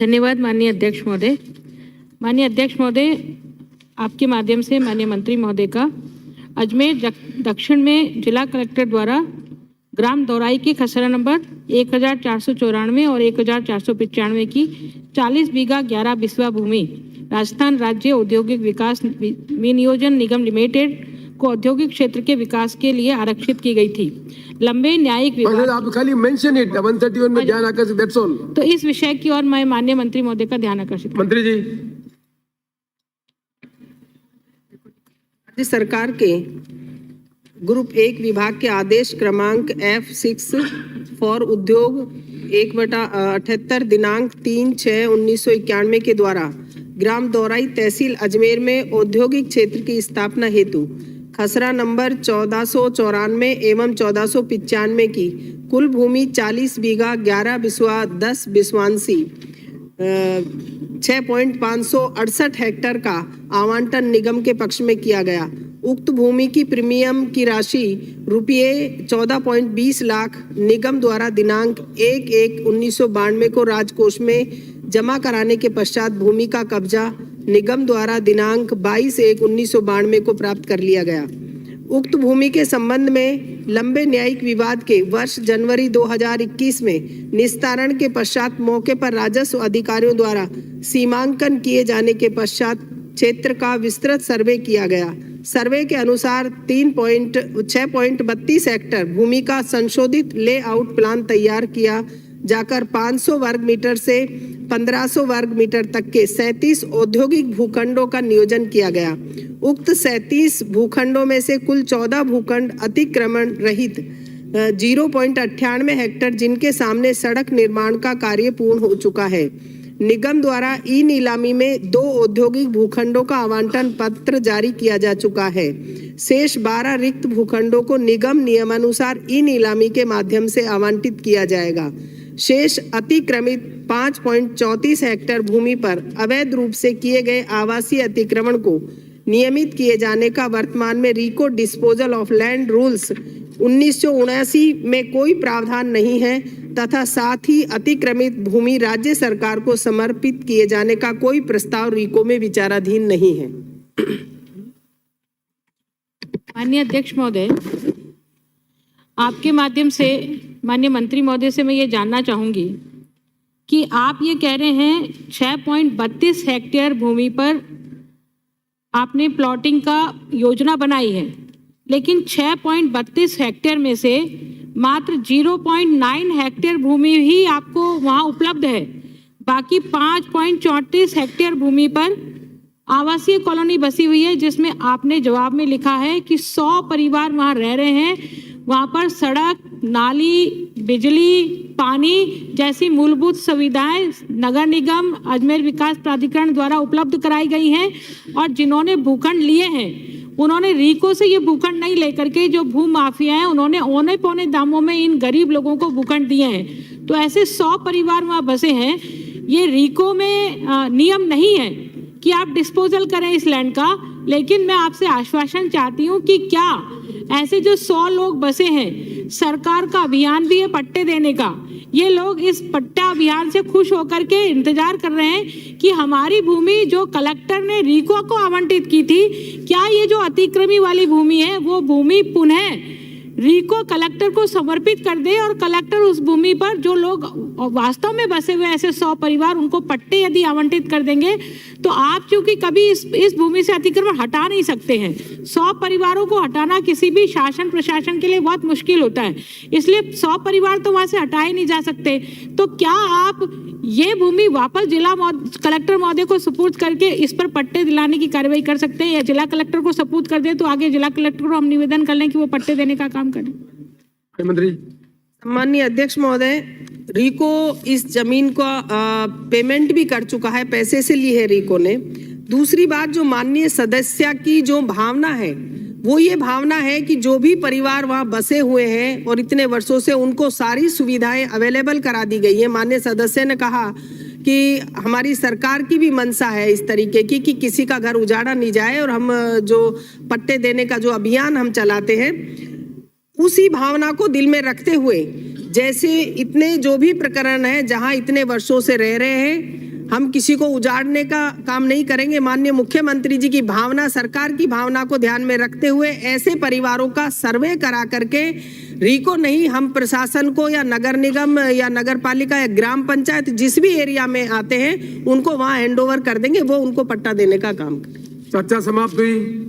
धन्यवाद माननीय अध्यक्ष महोदय। माननीय अध्यक्ष महोदय, आपके माध्यम से माननीय मंत्री महोदय का अजमेर दक्षिण में जिला कलेक्टर द्वारा ग्राम दौराई के खसरा नंबर 1494 और 1495 की 40 बीघा 11 बिस्वा भूमि राजस्थान राज्य औद्योगिक विकास विनियोजन निगम लिमिटेड को औद्योगिक क्षेत्र के विकास के लिए आरक्षित की गई थी। लंबे न्यायिक विवाद, आप खाली मेंशन इट 131 में ध्यान आकर्षित, दैट्स ऑल। तो इस विषय की ओर मैं माननीय मंत्री महोदय का ध्यान आकर्षित। मंत्री जी, राज्य सरकार के ग्रुप 1 विभाग के आदेश क्रमांक F6 फॉर उद्योग 1/78 दिनांक 3/6/1991 के द्वारा ग्राम दौराई तहसील अजमेर में औद्योगिक क्षेत्र की स्थापना हेतु खसरा नंबर 1494 एवं 1495 की कुल भूमि 40 बीघा 11 बिस्वा 10 बिस्वांसी 6.568 हेक्टेयर का आवंटन निगम के पक्ष में किया गया। उक्त भूमि की प्रीमियम की राशि रुपये 14.20 लाख निगम द्वारा दिनांक 1/1/1992 को राजकोष में जमा कराने के पश्चात भूमि का कब्जा निगम द्वारा दिनांक 22/1/1992 को प्राप्त कर लिया गया। उक्त भूमि के संबंध में लंबे न्यायिक विवाद के वर्ष जनवरी 2021 में निस्तारण के पश्चात मौके पर राजस्व अधिकारियों द्वारा सीमांकन किए जाने के पश्चात क्षेत्र का विस्तृत सर्वे किया गया। सर्वे के अनुसार 6.32 हेक्टेयर भूमि का संशोधित लेआउट प्लान तैयार किया जाकर 500 वर्ग मीटर से 1500 वर्ग मीटर तक के 37 औद्योगिक भूखंडों का नियोजन किया गया। उक्त 37 भूखंडों में से कुल 14 भूखंड अतिक्रमण रहित 0.98 हेक्टेयर जिनके सामने सड़क निर्माण का कार्य पूर्ण हो चुका है। निगम द्वारा ई नीलामी में 2 औद्योगिक भूखंडों का आवंटन पत्र जारी किया जा चुका है। शेष 12 रिक्त भूखंडों को निगम नियमानुसार ई नीलामी के माध्यम से आवंटित किया जाएगा। शेष अतिक्रमित 5.34 हेक्टेयर भूमि पर अवैध रूप से किए गए आवासीय अतिक्रमण को नियमित किए जाने का वर्तमान में रिको डिस्पोजल ऑफ लैंड रूल्स 1979 में कोई प्रावधान नहीं है तथा साथ ही अतिक्रमित भूमि राज्य सरकार को समर्पित किए जाने का कोई प्रस्ताव रिको में विचाराधीन नहीं है। माननीय अध्यक्ष महोदय, आपके माध्यम से माननीय मंत्री महोदय से मैं ये जानना चाहूंगी कि आप ये कह रहे हैं 6.32 हेक्टेयर भूमि पर आपने प्लॉटिंग का योजना बनाई है, लेकिन 6.32 हेक्टेयर में से मात्र 0.9 हेक्टेयर भूमि ही आपको वहाँ उपलब्ध है। बाकी 5.34 हेक्टेयर भूमि पर आवासीय कॉलोनी बसी हुई है, जिसमें आपने जवाब में लिखा है कि 100 परिवार वहाँ रह रहे हैं। वहाँ पर सड़क, नाली, बिजली, पानी जैसी मूलभूत सुविधाएं नगर निगम अजमेर विकास प्राधिकरण द्वारा उपलब्ध कराई गई हैं और जिन्होंने भूखंड लिए हैं उन्होंने रीको से ये भूखंड नहीं लेकर के जो भू माफिया हैं उन्होंने औने पौने दामों में इन गरीब लोगों को भूखंड दिए हैं। तो ऐसे 100 परिवार वहाँ बसे हैं। ये रीको में नियम नहीं है कि आप डिस्पोजल करें इस लैंड का, लेकिन मैं आपसे आश्वासन चाहती हूँ कि क्या ऐसे जो 100 लोग बसे हैं, सरकार का अभियान भी है पट्टे देने का, ये लोग इस पट्टा अभियान से खुश होकर के इंतजार कर रहे हैं कि हमारी भूमि जो कलेक्टर ने रीको को आवंटित की थी, क्या ये जो अतिक्रमी वाली भूमि है वो भूमि पुनः रीको कलेक्टर को समर्पित कर दे और कलेक्टर उस भूमि पर जो लोग वास्तव में बसे हुए ऐसे 100 परिवार उनको पट्टे यदि आवंटित कर देंगे तो आप चूंकि कभी इस भूमि से अतिक्रमण हटा नहीं सकते हैं। 100 परिवारों को हटाना किसी भी शासन प्रशासन के लिए बहुत मुश्किल होता है, इसलिए 100 परिवार तो वहां से हटाए नहीं जा सकते। तो क्या आप ये भूमि वापस जिला कलेक्टर महोदय को सुपुर्द करके इस पर पट्टे दिलाने की कार्रवाई कर सकते हैं, या जिला कलेक्टर को सुपुर्द कर दे तो आगे जिला कलेक्टर को हम निवेदन कर लें कि वो पट्टे देने का काम करें। मंत्री। माननीय अध्यक्ष महोदय, रीको इस जमीन का पेमेंट भी कर चुका है, पैसे से ली है रीको ने। दूसरी बात, जो माननीय सदस्य की जो भावना है वो ये भावना है कि जो भी परिवार वहाँ बसे हुए हैं और इतने वर्षों से उनको सारी सुविधाएं अवेलेबल करा दी गई है। माननीय सदस्य ने कहा कि हमारी सरकार की भी मंशा है इस तरीके की कि किसी का घर उजाड़ा नहीं जाए और हम जो पट्टे देने का जो अभियान हम चलाते हैं उसी भावना को दिल में रखते हुए जैसे इतने जो भी प्रकरण है जहां इतने वर्षों से रह रहे हैं हम किसी को उजाड़ने का काम नहीं करेंगे। माननीय मुख्यमंत्री जी की भावना, सरकार की भावना को ध्यान में रखते हुए ऐसे परिवारों का सर्वे करा करके रीको नहीं, हम प्रशासन को या नगर निगम या नगर पालिका या ग्राम पंचायत जिस भी एरिया में आते हैं उनको वहां हैंड ओवर कर देंगे, वो उनको पट्टा देने का काम करें। चर्चा समाप्त हुई।